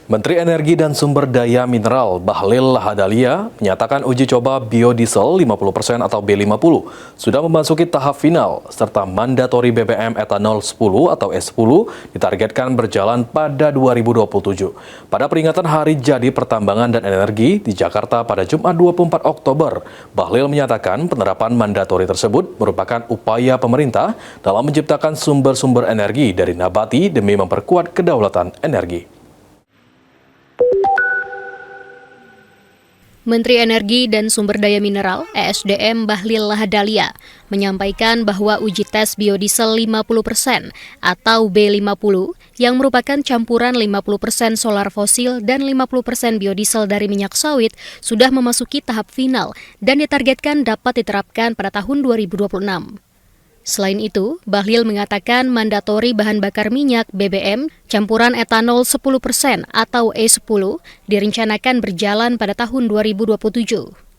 Menteri Energi dan Sumber Daya Mineral Bahlil Lahadalia menyatakan uji coba biodiesel 50% atau B50 sudah memasuki tahap final, serta mandatori BBM etanol 10 atau E10 ditargetkan berjalan pada 2027. Pada peringatan Hari Jadi Pertambangan dan Energi di Jakarta pada Jumat 24 Oktober, Bahlil menyatakan penerapan mandatori tersebut merupakan upaya pemerintah dalam menciptakan sumber-sumber energi dari nabati demi memperkuat kedaulatan energi. Menteri Energi dan Sumber Daya Mineral (ESDM) Bahlil Lahadalia menyampaikan bahwa uji tes biodiesel 50% atau B50 yang merupakan campuran 50% solar fosil dan 50% biodiesel dari minyak sawit sudah memasuki tahap final dan ditargetkan dapat diterapkan pada tahun 2026. Selain itu, Bahlil mengatakan mandatori bahan bakar minyak BBM campuran etanol 10% atau E10 direncanakan berjalan pada tahun 2027.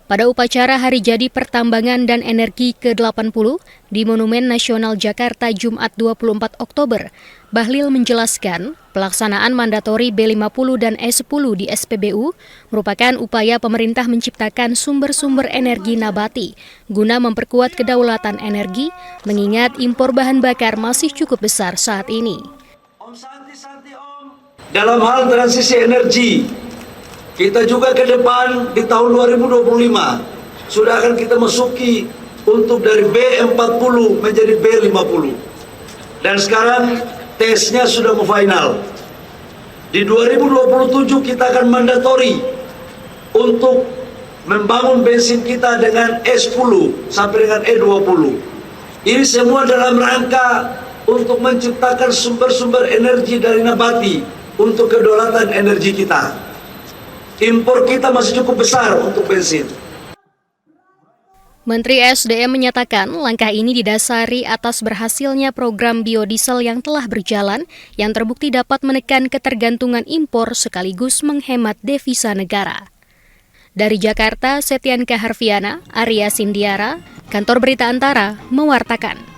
Pada upacara Hari Jadi Pertambangan dan Energi ke-80 di Monumen Nasional Jakarta Jumat 24 Oktober, Bahlil menjelaskan pelaksanaan mandatori B50 dan E10 di SPBU merupakan upaya pemerintah menciptakan sumber-sumber energi nabati guna memperkuat kedaulatan energi, mengingat impor bahan bakar masih cukup besar saat ini. Dalam hal transisi energi, kita juga ke depan di tahun 2025 sudah akan kita masuki untuk dari B40 menjadi B50. Dan sekarang tesnya sudah mau final. Di 2027 kita akan mandatori untuk membangun bensin kita dengan E10 sampai dengan E20. Ini semua dalam rangka untuk menciptakan sumber-sumber energi dari nabati untuk kedaulatan energi kita. Impor kita masih cukup besar untuk bensin. Menteri ESDM menyatakan langkah ini didasari atas berhasilnya program biodiesel yang telah berjalan yang terbukti dapat menekan ketergantungan impor sekaligus menghemat devisa negara. Dari Jakarta, Setianka Harfiana, Arya Sindiara, Kantor Berita Antara, mewartakan.